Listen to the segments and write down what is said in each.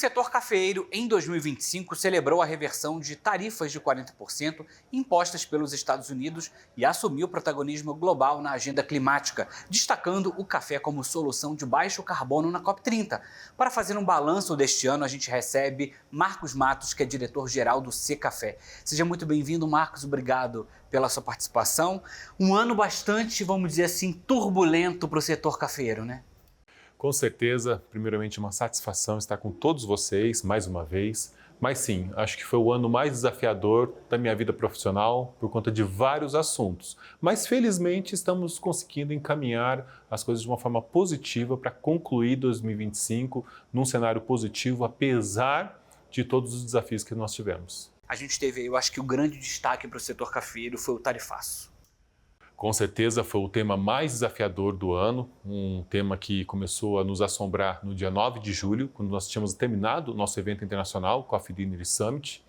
O setor cafeeiro, em 2025, celebrou a reversão de tarifas de 40% impostas pelos Estados Unidos e assumiu protagonismo global na agenda climática, destacando o café como solução de baixo carbono na COP30. Para fazer um balanço deste ano, a gente recebe Marcos Matos, que é diretor-geral do Secafé. Seja muito bem-vindo, Marcos, obrigado pela sua participação. Um ano bastante, vamos dizer assim, turbulento para o setor cafeeiro, né? Com certeza, primeiramente uma satisfação estar com todos vocês mais uma vez, mas sim, acho que foi o ano mais desafiador da minha vida profissional por conta de vários assuntos, mas felizmente estamos conseguindo encaminhar as coisas de uma forma positiva para concluir 2025 num cenário positivo, apesar de todos os desafios que nós tivemos. A gente teve, eu acho que o grande destaque para o setor cafeeiro foi o tarifaço. Com certeza foi o tema mais desafiador do ano, um tema que começou a nos assombrar no dia 9 de julho, quando nós tínhamos terminado o nosso evento internacional, Coffee Dinner Summit.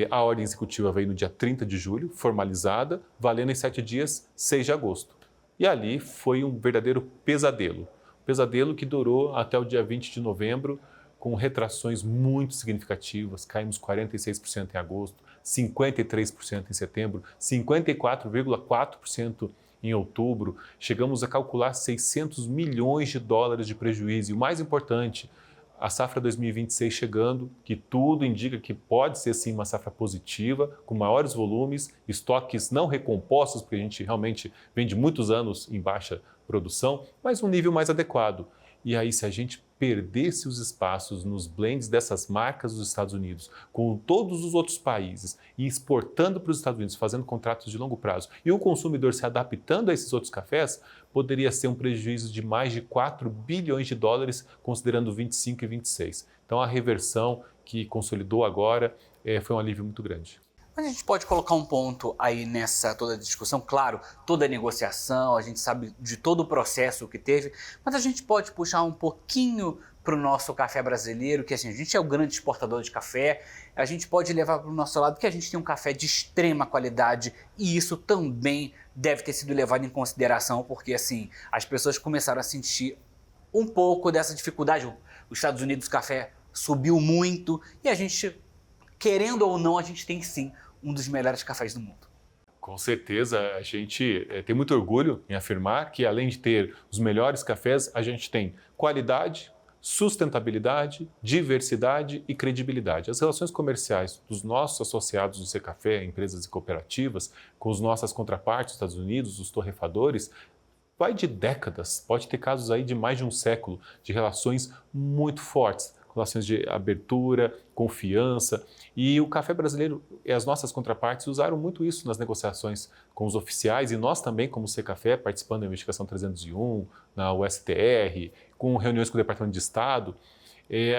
A ordem executiva veio no dia 30 de julho, formalizada, valendo em 7 dias, 6 de agosto. E ali foi um verdadeiro pesadelo. Um pesadelo que durou até o dia 20 de novembro, com retrações muito significativas, caímos 46% em agosto, 53% em setembro, 54,4% em outubro, chegamos a calcular 600 milhões de dólares de prejuízo. E o mais importante, a safra 2026 chegando, que tudo indica que pode ser sim uma safra positiva, com maiores volumes, estoques não recompostos, porque a gente realmente vem de muitos anos em baixa produção, mas um nível mais adequado. E aí, se a gente perdesse os espaços nos blends dessas marcas dos Estados Unidos, com todos os outros países, e exportando para os Estados Unidos, fazendo contratos de longo prazo, e o consumidor se adaptando a esses outros cafés, poderia ser um prejuízo de mais de 4 bilhões de dólares, considerando 25 e 26. Então, a reversão que consolidou agora foi um alívio muito grande. Mas a gente pode colocar um ponto aí nessa toda a discussão, claro, toda a negociação, a gente sabe de todo o processo que teve, mas a gente pode puxar um pouquinho para o nosso café brasileiro, que assim, a gente é o grande exportador de café, a gente pode levar para o nosso lado que a gente tem um café de extrema qualidade e isso também deve ter sido levado em consideração, porque assim, as pessoas começaram a sentir um pouco dessa dificuldade. Os Estados Unidos o café subiu muito e a gente, querendo ou não, a gente tem sim um dos melhores cafés do mundo. Com certeza, a gente tem muito orgulho em afirmar que, além de ter os melhores cafés, a gente tem qualidade, sustentabilidade, diversidade e credibilidade. As relações comerciais dos nossos associados do Secafé, empresas e cooperativas, com as nossas contrapartes dos Estados Unidos, os torrefadores, vai de décadas, pode ter casos aí de mais de um século, de relações muito fortes, relações de abertura, confiança. E o café brasileiro e as nossas contrapartes usaram muito isso nas negociações com os oficiais e nós também, como Secafé, participando da investigação 301, na USTR, com reuniões com o Departamento de Estado.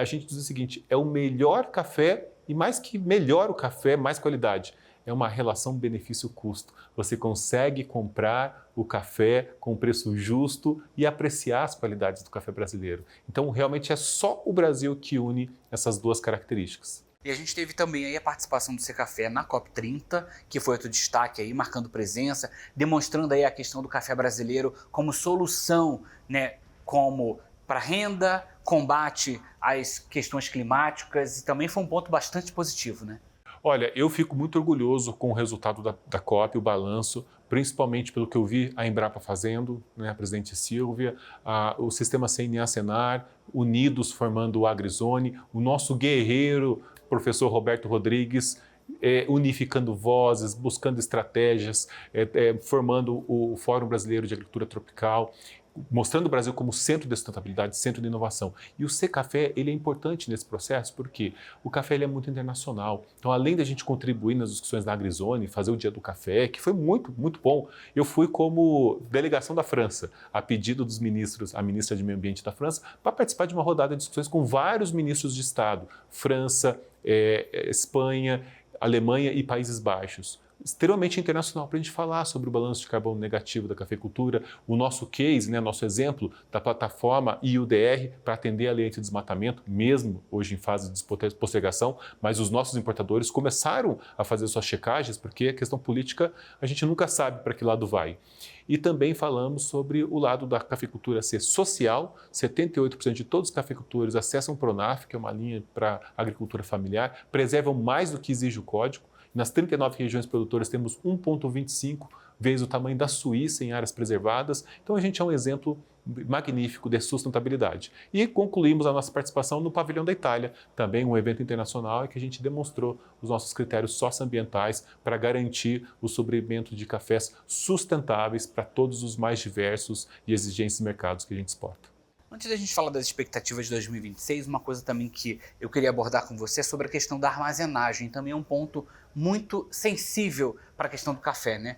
A gente diz o seguinte, é o melhor café e mais que melhor o café, mais qualidade. É uma relação benefício-custo. Você consegue comprar o café com preço justo e apreciar as qualidades do café brasileiro. Então, realmente é só o Brasil que une essas duas características. E a gente teve também aí a participação do Secafé na COP30, que foi outro destaque aí, marcando presença, demonstrando aí a questão do café brasileiro como solução, né, como para renda, combate às questões climáticas e também foi um ponto bastante positivo, né? Olha, eu fico muito orgulhoso com o resultado da COP, o balanço, principalmente pelo que eu vi a Embrapa fazendo, né, a presidente Silvia, o sistema CNA-Senar, unidos formando o AgriZone, o nosso guerreiro, professor Roberto Rodrigues, unificando vozes, buscando estratégias, formando o Fórum Brasileiro de Agricultura Tropical, mostrando o Brasil como centro de sustentabilidade, centro de inovação. E o Secafé, ele é importante nesse processo porque o café ele é muito internacional. Então, além da gente contribuir nas discussões da AgriZone, fazer o Dia do Café, que foi muito, muito bom, eu fui como delegação da França, a pedido dos ministros, a ministra de Meio Ambiente da França, para participar de uma rodada de discussões com vários ministros de Estado, França, Espanha, Alemanha e Países Baixos. extremamente internacional para a gente falar sobre o balanço de carbono negativo da cafeicultura, o nosso case, né, nosso exemplo da plataforma IUDR para atender a lei anti-desmatamento, mesmo hoje em fase de postergação, mas os nossos importadores começaram a fazer suas checagens, porque a questão política a gente nunca sabe para que lado vai. E também falamos sobre o lado da cafeicultura ser social, 78% de todos os cafeicultores acessam o Pronaf, que é uma linha para agricultura familiar, preservam mais do que exige o código. Nas 39 regiões produtoras temos 1,25 vezes o tamanho da Suíça em áreas preservadas. Então a gente é um exemplo magnífico de sustentabilidade. E concluímos a nossa participação no Pavilhão da Itália, também um evento internacional em que a gente demonstrou os nossos critérios socioambientais para garantir o suprimento de cafés sustentáveis para todos os mais diversos e exigentes mercados que a gente exporta. Antes da gente falar das expectativas de 2026, uma coisa também que eu queria abordar com você é sobre a questão da armazenagem. Também é um ponto muito sensível para a questão do café, né?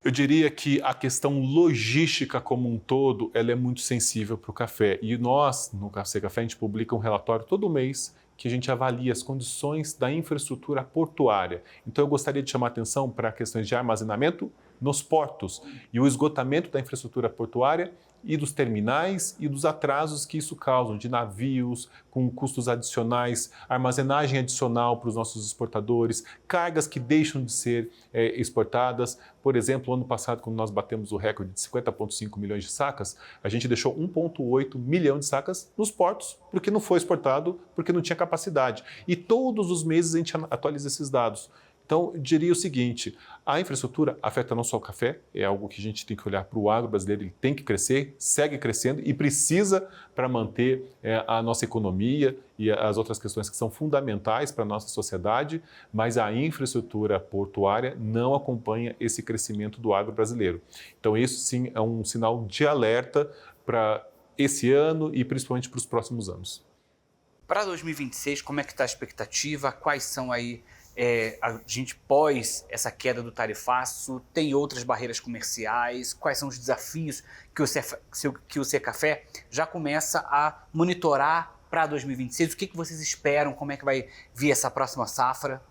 Eu diria que a questão logística como um todo, ela é muito sensível para o café. E nós, no Café Café, a gente publica um relatório todo mês que a gente avalia as condições da infraestrutura portuária. Então eu gostaria de chamar a atenção para questões de armazenamento nos portos e o esgotamento da infraestrutura portuária e dos terminais e dos atrasos que isso causa, de navios com custos adicionais, armazenagem adicional para os nossos exportadores, cargas que deixam de ser exportadas. Por exemplo, ano passado, quando nós batemos o recorde de 50,5 milhões de sacas, a gente deixou 1,8 milhão de sacas nos portos, porque não foi exportado, porque não tinha capacidade. E todos os meses a gente atualiza esses dados. Então, eu diria o seguinte, a infraestrutura afeta não só o café, é algo que a gente tem que olhar para o agro brasileiro, ele tem que crescer, segue crescendo e precisa para manter a nossa economia e as outras questões que são fundamentais para a nossa sociedade, mas a infraestrutura portuária não acompanha esse crescimento do agro brasileiro. Então, isso sim é um sinal de alerta para esse ano e principalmente para os próximos anos. Para 2026, como é que está a expectativa? Quais são aí a gente pós essa queda do tarifaço, tem outras barreiras comerciais, quais são os desafios que o Secafé já começa a monitorar para 2026, o que vocês esperam, como é que vai vir essa próxima safra?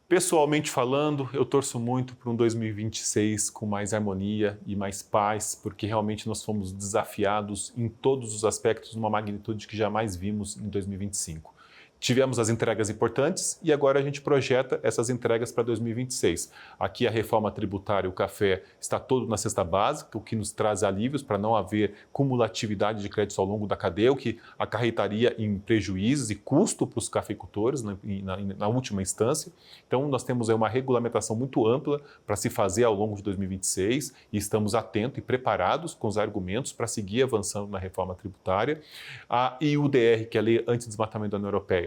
Pessoalmente falando, eu torço muito para um 2026 com mais harmonia e mais paz, porque realmente nós fomos desafiados em todos os aspectos numa magnitude que jamais vimos em 2025. Tivemos as entregas importantes e agora a gente projeta essas entregas para 2026. Aqui a reforma tributária, o café, está todo na cesta básica, o que nos traz alívios para não haver cumulatividade de créditos ao longo da cadeia, o que acarretaria em prejuízos e custo para os cafeicultores na última instância. Então nós temos aí uma regulamentação muito ampla para se fazer ao longo de 2026 e estamos atentos e preparados com os argumentos para seguir avançando na reforma tributária. A IUDR, que é a Lei Antidesmatamento da União Europeia,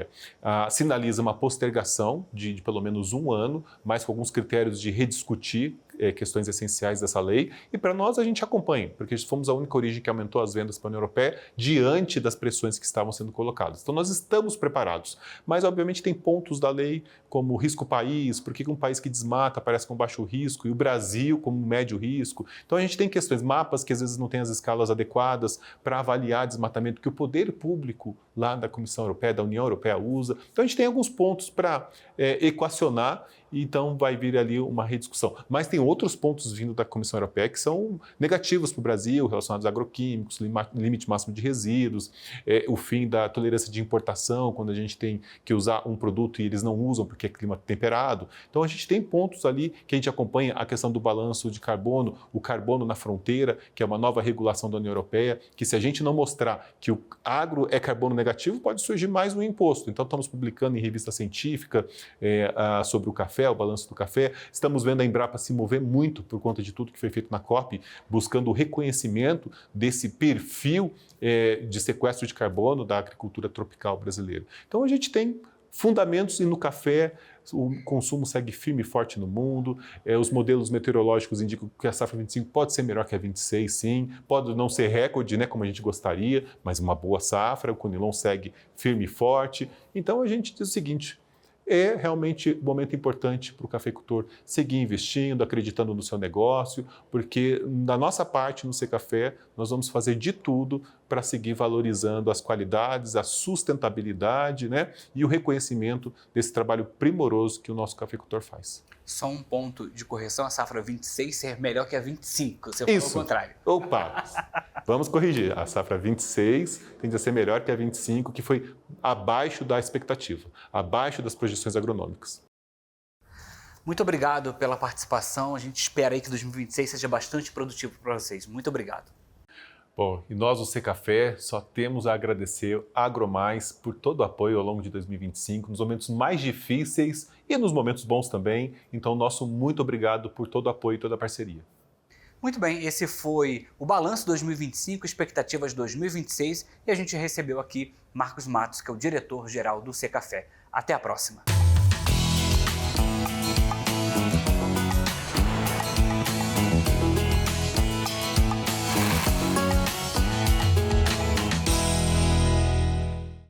sinaliza uma postergação de pelo menos um ano, mas com alguns critérios de rediscutir questões essenciais dessa lei. E para nós a gente acompanha, porque fomos a única origem que aumentou as vendas para a União Europeia diante das pressões que estavam sendo colocadas. Então nós estamos preparados, mas obviamente tem pontos da lei como risco país, por que um país que desmata aparece com baixo risco e o Brasil como médio risco. Então a gente tem questões, mapas que às vezes não têm as escalas adequadas para avaliar desmatamento que o poder público lá da Comissão Europeia, da União Europeia usa. Então a gente tem alguns pontos para equacionar e então vai vir ali uma rediscussão. Mas tem outros pontos vindo da Comissão Europeia que são negativos para o Brasil, relacionados a agroquímicos, limite máximo de resíduos, o fim da tolerância de importação, quando a gente tem que usar um produto e eles não usam porque é clima temperado. Então a gente tem pontos ali que a gente acompanha, a questão do balanço de carbono, o carbono na fronteira, que é uma nova regulação da União Europeia, que se a gente não mostrar que o agro é carbono negativo, pode surgir mais um imposto. Então estamos publicando em revista científica sobre o café, o balanço do café. Estamos vendo a Embrapa se mover muito por conta de tudo que foi feito na COP, buscando o reconhecimento desse perfil de sequestro de carbono da agricultura tropical brasileira. Então a gente tem fundamentos e no café o consumo segue firme e forte no mundo, os modelos meteorológicos indicam que a safra 25 pode ser melhor que a 26, sim, pode não ser recorde, né, como a gente gostaria, mas uma boa safra, o Conilon segue firme e forte. Então a gente diz o seguinte, é realmente um momento importante para o cafeicultor seguir investindo, acreditando no seu negócio, porque da nossa parte no Secafé nós vamos fazer de tudo para seguir valorizando as qualidades, a sustentabilidade, né, e o reconhecimento desse trabalho primoroso que o nosso cafeicultor faz. Só um ponto de correção, a safra 26 ser melhor que a 25, você falou o contrário. Opa! Vamos corrigir. A safra 26 tende a ser melhor que a 25, que foi abaixo da expectativa, abaixo das projeções agronômicas. Muito obrigado pela participação. A gente espera aí que 2026 seja bastante produtivo para vocês. Muito obrigado. Bom, e nós, o Secafé, só temos a agradecer a Agromais por todo o apoio ao longo de 2025, nos momentos mais difíceis e nos momentos bons também. Então, nosso muito obrigado por todo o apoio e toda a parceria. Muito bem, esse foi o Balanço 2025, expectativas 2026, e a gente recebeu aqui Marcos Matos, que é o diretor-geral do Secafé. Até a próxima.